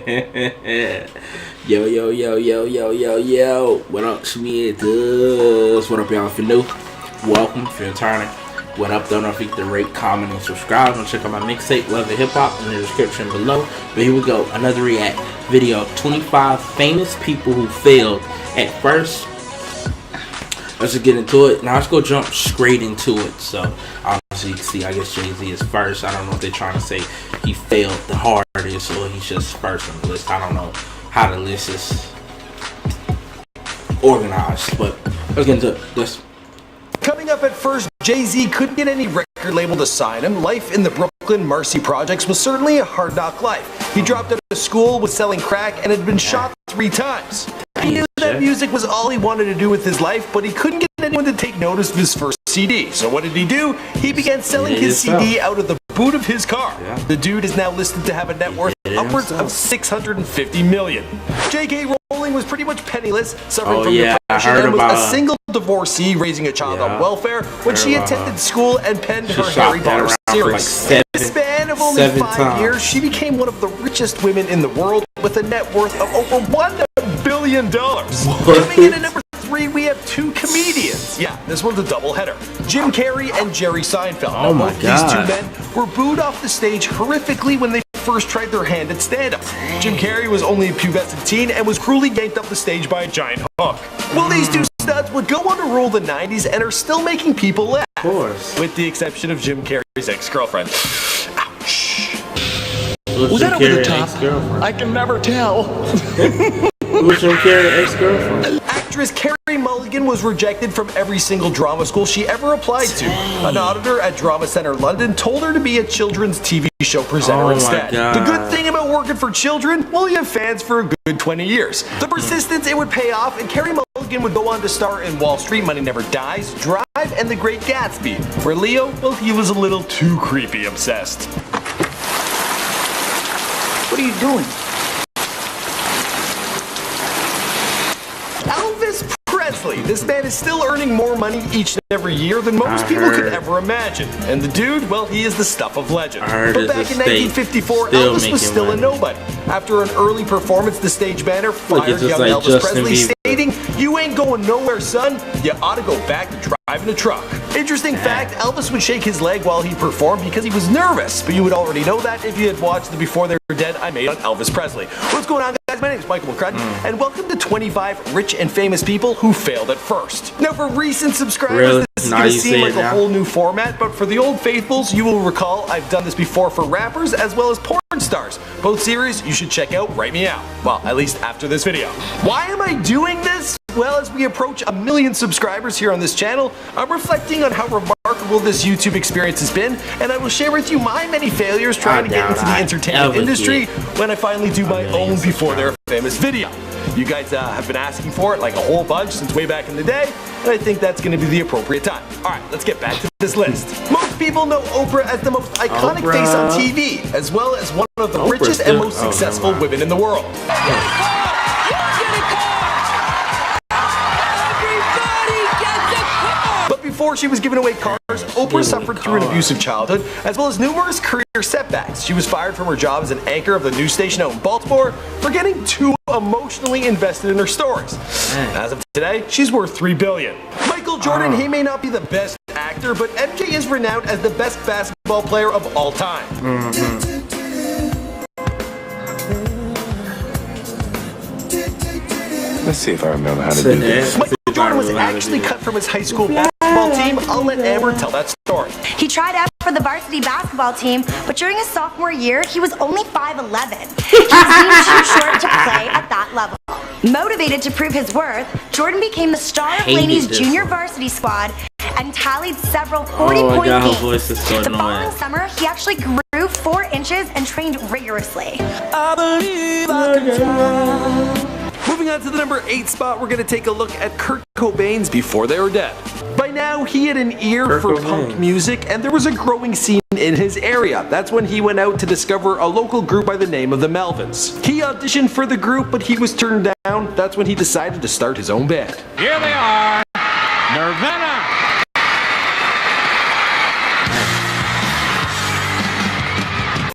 Yo, yo, yo, yo, yo, yo, yo. What up, Schmieders? What up, y'all? If you're new, welcome. If you're returning, what up? Don't forget to rate, comment, and subscribe. And check out my mixtape, Love&Hiphop, in the description below. But here we go. Another react video. 25 famous people who failed at first. Let's just get into it. Now let's go jump straight into it. So obviously you can see, I guess Jay-Z is first. I don't know if they're trying to say he failed the hardest or he's just first on the list. I don't know how the list is organized, but let's get into this. Coming up at first, Jay-Z couldn't get any record label to sign him. Life in the Brooklyn Marcy projects was certainly a hard knock life. He dropped out of school, was selling crack, and had been shot 3 times. He knew that music was all he wanted to do with his life, but he couldn't get anyone to take notice of his first CD. So what did he do? He began selling his CD out of the boot of his car. The dude is now listed to have a net worth upwards of $650 million. J.K. Rowling was pretty much penniless, suffering from depression, and was a single divorcee raising a child on welfare when she attended school and penned her Harry Potter series. In the span of only 5 years, she became one of the richest women in the world with a net worth of over $1 billion. Coming in at number 3, we have 2 comedians. Yeah, this one's a double header. Jim Carrey and Jerry Seinfeld. Oh my God. These 2 men were booed off the stage horrifically when they first tried their hand at stand-up. Jim Carrey was only a pubescent teen and was cruelly yanked up the stage by a giant hook. Well, these 2 studs would go on to rule the 90s and are still making people laugh. Of course. With the exception of Jim Carrey's ex-girlfriend. Ouch. Was that over the top? I can never tell. Who's Jim Carrey's ex-girlfriend? Actress Carey Mulligan was rejected from every single drama school she ever applied to. An auditor at Drama Centre London told her to be a children's TV show presenter instead. The good thing about working for children, well, you have fans for a good 20 years. The persistence, it would pay off, and Carey Mulligan would go on to star in Wall Street, Money Never Dies, Drive, and The Great Gatsby, where Leo, well, he was a little too creepy obsessed. What are you doing? Elvis Presley. This man is still earning more money each and every year than most people could ever imagine. And the dude, well, he is the stuff of legend. But back in 1954, Elvis was still a nobody. After an early performance, the stage banner fired young Elvis Presley, stating, "You ain't going nowhere, son. You ought to go back to driving a truck." Interesting fact, Elvis would shake his leg while he performed because he was nervous. But you would already know that if you had watched the Before They Were Dead I made on Elvis Presley. What's going on, guys? My name is Michael McCrudden, and welcome to 25 rich and famous people who failed at first. Now, for recent subscribers, this is going to seem like a whole new format, but for the old faithfuls, you will recall I've done this before for rappers as well as porn stars. Both series you should check out right meow. Well, at least after this video. Why am I doing this? Well, as we approach 1 million subscribers here on this channel, I'm reflecting on how remarkable this YouTube experience has been, and I will share with you my many failures trying to get into the entertainment industry when I finally do my own Before They're Famous video. You guys have been asking for it like a whole bunch since way back in the day, and I think that's going to be the appropriate time. Alright, let's get back to this list. Most people know Oprah as the most iconic face on TV, as well as one of the richest and most successful women in the world. Before she was giving away cars, Oprah suffered through an abusive childhood, as well as numerous career setbacks. She was fired from her job as an anchor of the news station out in Baltimore for getting too emotionally invested in her stories. As of today, she's worth $3 billion. Michael Jordan, he may not be the best actor, but MJ is renowned as the best basketball player of all time. Let's see if I remember how to do this. Michael Jordan was actually cut from his high school basketball team. I'll let Amber tell that story. He tried out for the varsity basketball team, but during his sophomore year, he was only 5'11". He seemed too short to play at that level. Motivated to prove his worth, Jordan became the star of Ladies' junior varsity squad and tallied several 40-point games. The following summer, he actually grew 4 inches and trained rigorously. I believe I can fly. Moving on to the number 8 spot, we're going to take a look at Kurt Cobain's Before They Were Dead. By now, he had an ear for punk music, and there was a growing scene in his area. That's when he went out to discover a local group by the name of the Melvins. He auditioned for the group, but he was turned down. That's when he decided to start his own band. Here they are, Nirvana.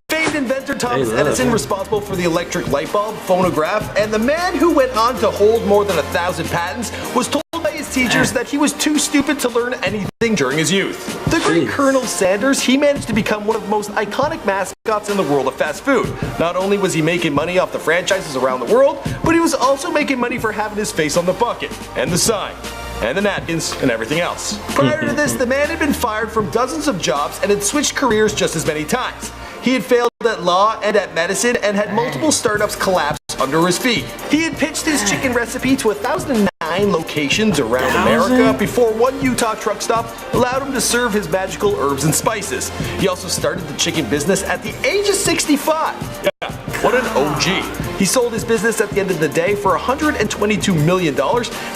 Famed inventor Thomas Edison, responsible for the electric light bulb, phonograph, and the man who went on to hold more than 1,000 patents, was told by his teachers that he was too stupid to learn anything during his youth. The great Colonel Sanders, he managed to become one of the most iconic mascots in the world of fast food. Not only was he making money off the franchises around the world, but he was also making money for having his face on the bucket, and the sign, and the napkins, and everything else. Prior to this, the man had been fired from dozens of jobs and had switched careers just as many times. He had failed at law and at medicine and had multiple startups collapse under his feet. He had pitched his chicken recipe to 1,009 locations around America before one Utah truck stop allowed him to serve his magical herbs and spices. He also started the chicken business at the age of 65. Yeah, what an OG. He sold his business at the end of the day for $122 million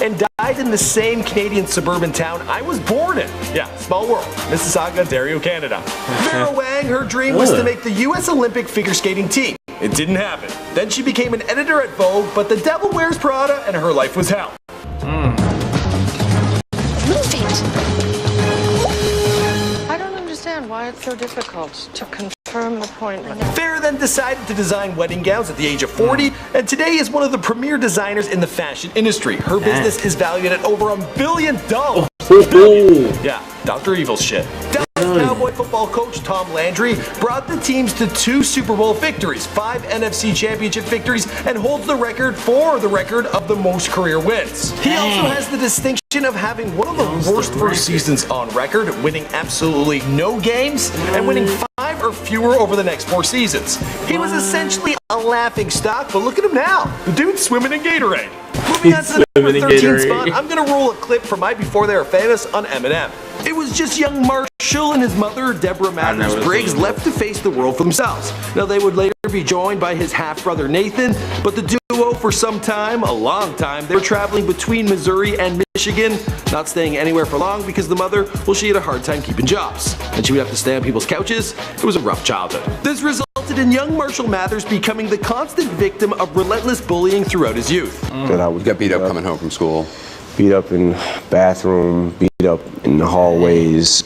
and died in the same Canadian suburban town I was born in. Yeah, small world. Mississauga, Ontario, Canada. Vera Wang, her dream was to make the U.S. Olympic figure skating team. It didn't happen. Then she became an editor at Vogue, but the devil wears Prada and her life was hell. Move it! I don't understand why it's so difficult to confirm the appointment. Farrah then decided to design wedding gowns at the age of 40, and today is one of the premier designers in the fashion industry. Her business is valued at over $1 billion. Yeah, Dr. Evil shit. Cowboy football coach Tom Landry brought the teams to 2 Super Bowl victories, 5 NFC championship victories, and holds the record of the most career wins. He also has the distinction of having one of the worst first seasons on record, winning absolutely no games and winning 5 or fewer over the next 4 seasons. He was essentially a laughing stock, but look at him now. The dude's swimming in Gatorade. Moving on to the number 13 spot, I'm gonna roll a clip from my Before They Were Famous on Eminem. It was just young Marshall and his mother, Deborah Mathers Briggs, left to face the world for themselves. Now, they would later be joined by his half-brother Nathan, but the duo for some time, a long time, they were traveling between Missouri and Michigan, not staying anywhere for long because the mother, well, she had a hard time keeping jobs, and she would have to stay on people's couches. It was a rough childhood. This resulted in young Marshall Mathers becoming the constant victim of relentless bullying throughout his youth. That I would get beat up coming home from school. Beat up in bathroom, beat up in the hallways,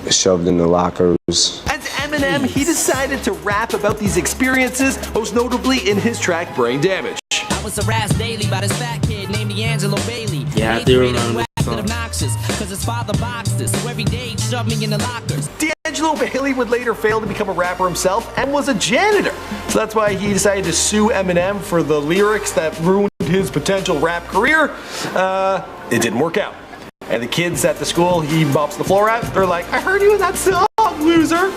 shoved in the lockers. As Eminem, he decided to rap about these experiences, most notably in his track Brain Damage. I was harassed daily by this fat kid named D'Angelo Bailey. Yeah, I do remember this song. Obnoxious, cause his father boxed us, so every day he shoved me in the lockers. D'Angelo Bailey would later fail to become a rapper himself and was a janitor. So that's why he decided to sue Eminem for the lyrics that ruined his potential rap career. It didn't work out. And the kids at the school he mops the floor at, they're like, I heard you in that song, loser.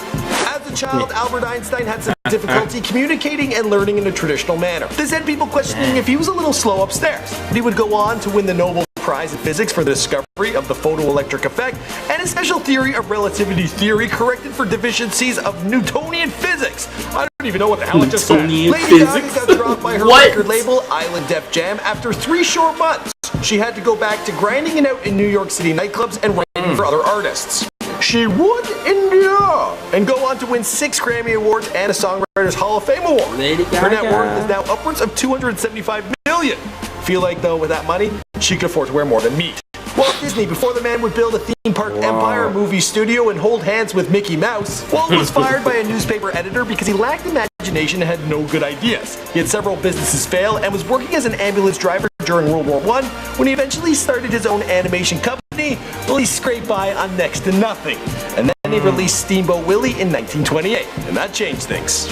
As a child, Albert Einstein had some difficulty communicating and learning in a traditional manner. This had people questioning if he was a little slow upstairs. But he would go on to win the Nobel Prize in Physics for the discovery of the photoelectric effect and his special theory of relativity theory corrected for deficiencies of Newtonian physics. I don't even know what the hell I just said. Lady Gaga got dropped by her record label, Island Def Jam, after 3 short months. She had to go back to grinding it out in New York City nightclubs and writing for other artists. She would endure and go on to win 6 Grammy Awards and a Songwriters Hall of Fame Award. Her net worth is now upwards of $275 million. Feel like, though, with that money, she could afford to wear more than meat. Walt Disney, before the man would build a theme park empire, movie studio, and hold hands with Mickey Mouse, Walt was fired by a newspaper editor because he lacked imagination and had no good ideas. He had several businesses fail and was working as an ambulance driver during World War I. When he eventually started his own animation company, well, he scraped by on next to nothing. And then he released Steamboat Willie in 1928, and that changed things.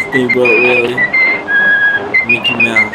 Steamboat Willie, Mickey Mouse.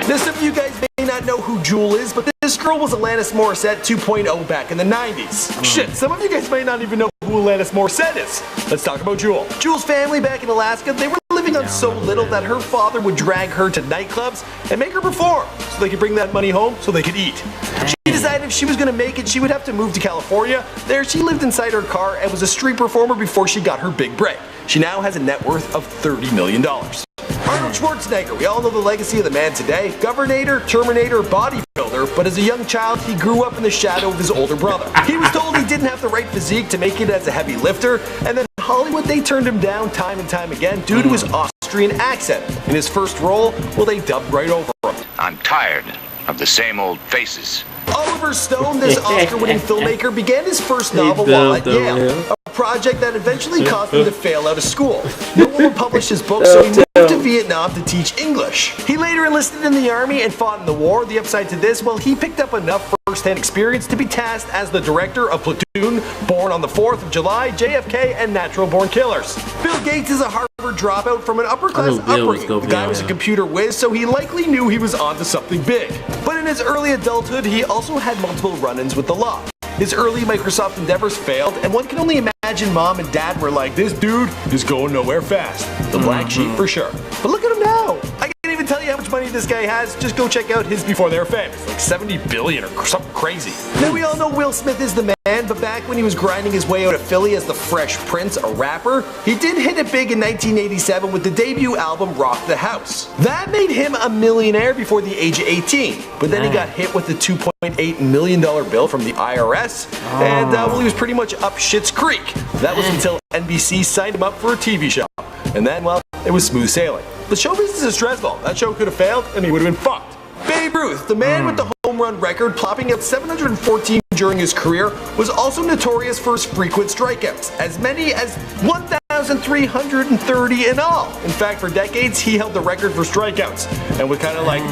Now, some of you guys may not know who Jewel is, but this girl was Alanis Morissette 2.0 back in the 90s. Shit, some of you guys may not even know who Alanis Morissette is. Let's talk about Jewel. Jewel's family back in Alaska, they were living on so little that her father would drag her to nightclubs and make her perform so they could bring that money home so they could eat. She decided if she was going to make it, she would have to move to California. There, she lived inside her car and was a street performer before she got her big break. She now has a net worth of $30 million. Arnold Schwarzenegger, we all know the legacy of the man today. Governator, Terminator, bodybuilder, but as a young child, he grew up in the shadow of his older brother. He was told he didn't have the right physique to make it as a heavy lifter, and then in Hollywood, they turned him down time and time again due to his Austrian accent. In his first role, well, they dubbed right over him. I'm tired of the same old faces. Oliver Stone, this Oscar-winning filmmaker, began his first novel while at Yale. A project that eventually caused him to fail out of school. No one would publish his book, so he moved to Vietnam to teach English. He later enlisted in the army and fought in the war. The upside to this, well, he picked up enough first-hand experience to be tasked as the director of Platoon, Born on the 4th of July, JFK, and Natural Born Killers. Bill Gates is a Harvard dropout from an upper-class upbringing. The guy was a computer whiz, so he likely knew he was onto something big. But in his early adulthood, he also had multiple run-ins with the law. His early Microsoft endeavors failed, and one can only imagine mom and dad were like, this dude is going nowhere fast. The black sheep for sure. But look at him now. I can't even tell you how much money this guy has. Just go check out his before they were famous. Like 70 billion or something crazy. Now we all know Will Smith is the man, but back when he was grinding his way out of Philly as the Fresh Prince, a rapper, he did hit it big in 1987 with the debut album Rock the House. That made him a millionaire before the age of 18, but then he got hit with the $2.8 million bill from the IRS, and well, he was pretty much up shit's creek. That was until NBC signed him up for a TV show, and then, well, it was smooth sailing. But show business is stressful. That show could have failed, and he would have been fucked. Babe Ruth, the man with the home run record, plopping up 714 during his career, was also notorious for his frequent strikeouts, as many as 1,330 in all. In fact, for decades, he held the record for strikeouts, and was kind of like,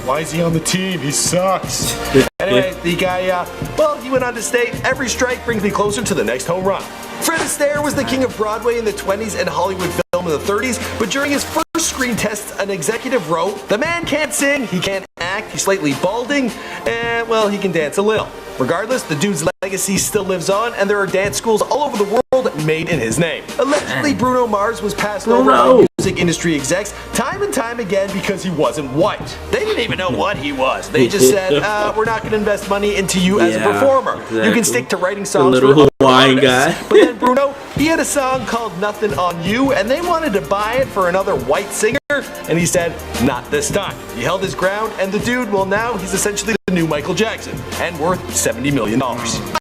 why is he on the team? He sucks. Anyway, the guy, well, he went on to state, every strike brings me closer to the next home run. Fred Astaire was the king of Broadway in the 20s and Hollywood film in the 30s, but during his first screen test, an executive wrote, the man can't sing, he can't act, he's slightly balding, and, well, he can dance a little. Regardless, the dude's legacy still lives on, and there are dance schools all over the world made in his name. Allegedly, Bruno Mars was passed over by music industry execs time and time again because he wasn't white. They didn't even know what he was. They just said, we're not going to invest money into you as a performer. Exactly. You can stick to writing songs for other artists. Guy. But then Bruno, he had a song called Nothing on You, and they wanted to buy it for another white singer, and he said, not this time. He held his ground, and the dude, well, now he's essentially the new Michael Jackson, and worth $70 million.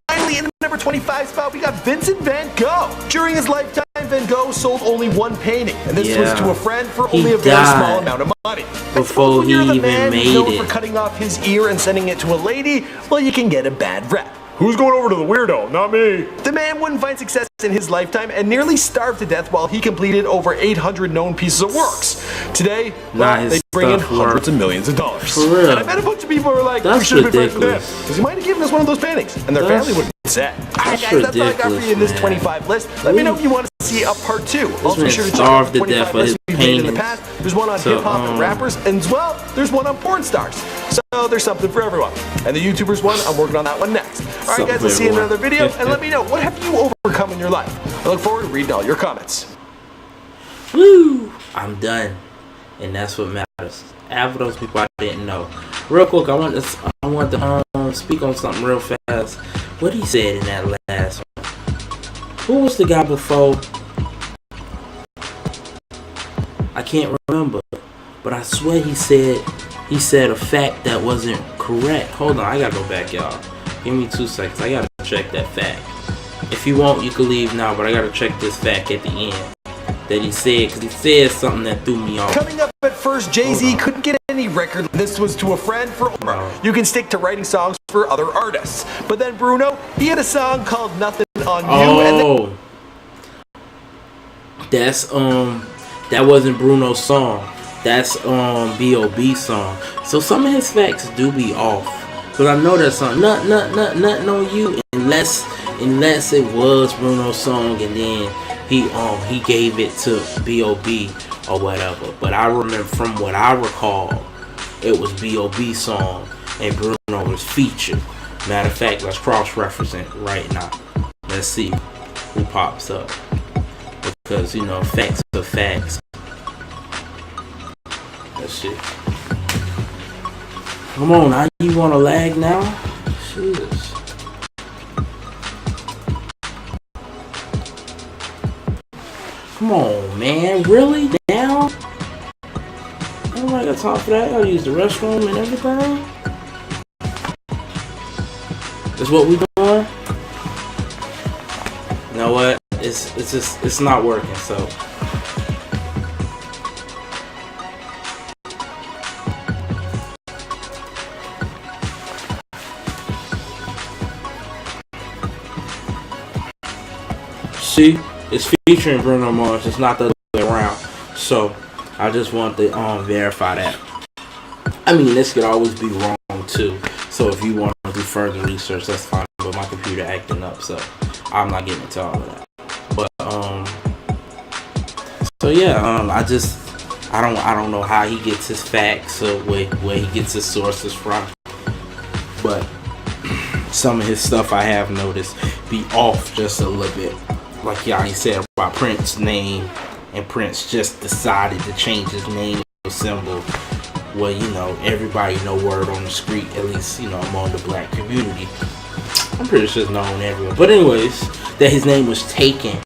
Finally, in the number 25 spot, we got Vincent van Gogh. During his lifetime, Van Gogh sold only one painting, and this was to a friend for only a very small amount of money. Before he even made it. For cutting off his ear and sending it to a lady, well, you can get a bad rep. Who's going over to the weirdo? Not me. The man wouldn't find success in his lifetime and nearly starved to death while he completed over 800 known pieces of works. Today, well, they bring in hundreds of millions of dollars. For real. And I bet a bunch of people are like, we should have been friends with him, because he might have given us one of those paintings, and their family would be sad. Alright guys, that's all I got for you in this 25 list. Let me know if you want to see a part 2. Also be sure to check out the 25 lists we've made in the past. There's one on hip-hop and rappers, and as well, there's one on porn stars. So there's something for everyone. And the YouTubers one, I'm working on that one next. Alright guys, we'll see you in another video, and let me know, what have you overcome in your life? I look forward to reading all your comments. Woo! I'm done. And that's what matters. After those people I didn't know. Real quick, I want to speak on something real fast. What he said in that last one. Who was the guy before? I can't remember. But I swear he said a fact that wasn't correct. Hold on, I gotta go back, y'all. Give me 2 seconds. I gotta check that fact. If you want, you can leave now, but I gotta check this fact at the end that he said, because he said something that threw me off. Coming up at first, Jay-Z couldn't get any record. This was to a friend for Omar. You can stick to writing songs for other artists. But then Bruno, he had a song called Nothing on You. That's that wasn't Bruno's song. That's B.O.B.'s song. So some of his facts do be off. But I know that song, nothing on you, unless it was Bruno's song and then he gave it to B.O.B. or whatever. But I remember, from what I recall, it was B.O.B.'s song and Bruno was featured. Matter of fact, let's cross-reference it right now. Let's see who pops up, because you know, facts are facts. That shit. Come on, now you want to lag now? Shit. Come on, man. Really? Now? I got time for that. I gotta use the restroom and everything. That's what we doing? You know what? It's not working, so. See, it's featuring Bruno Mars. It's not the other way around. So I just want to verify that. I mean, this could always be wrong too. So if you want to do further research, that's fine. But my computer acting up, so I'm not getting into all of that. But so yeah, I don't know how he gets his facts or where he gets his sources from. But some of his stuff I have noticed be off just a little bit. Like y'all said about Prince's name, and Prince just decided to change his name or symbol. Well, you know, everybody know word on the street, at least, you know, among the black community. I'm pretty sure it's known everywhere. But anyways, that his name was taken.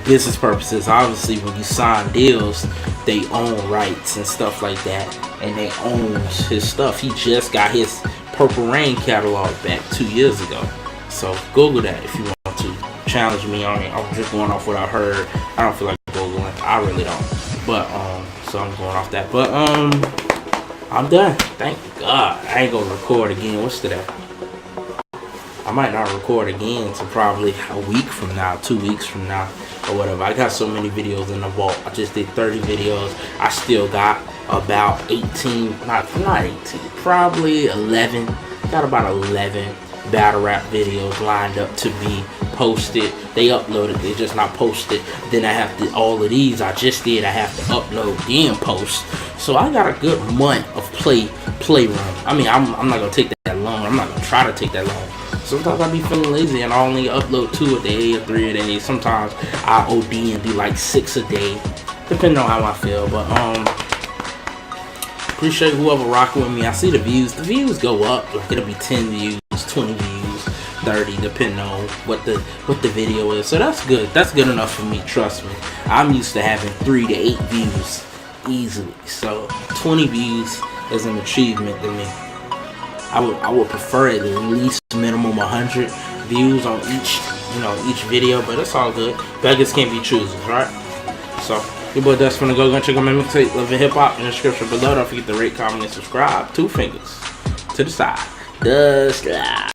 Business purposes. Obviously, when you sign deals, they own rights and stuff like that. And they own his stuff. He just got his Purple Rain catalog back 2 years ago. So Google that if you want to challenge me on it. I'm just going off what I heard. I don't feel like Googling. I really don't. But so I'm going off that. But I'm done. Thank God. I ain't gonna record again. What's today? I might not record again until probably a week from now, 2 weeks from now, or whatever. I got so many videos in the vault. I just did 30 videos. I still got about 18, not 18, probably 11. Got about 11 battle rap videos lined up to be posted. They uploaded, they just not posted. Then I have to, all of these I just did, I have to upload then post. So I got a good month of playroom. I mean, I'm not gonna take that long. I'm not gonna try to take that long. Sometimes I be feeling lazy and I only upload 2 a day or 3 a day. Sometimes I OD and do like 6 a day, depending on how I feel. But appreciate whoever rocking with me. I see the views. The views go up. Like it'll be 10 views, 20 views, 30, depending on what the video is. So that's good. That's good enough for me. Trust me. I'm used to having 3 to 8 views easily. So 20 views is an achievement to me. I would prefer at least minimum 100 views on each video, but it's all good. Beggars can't be choosers, right? So your boy Dust finna go check out my mixtape Love&Hiphop in the description below. Don't forget to rate, comment, and subscribe. 2 fingers to the side. DustDaRapper.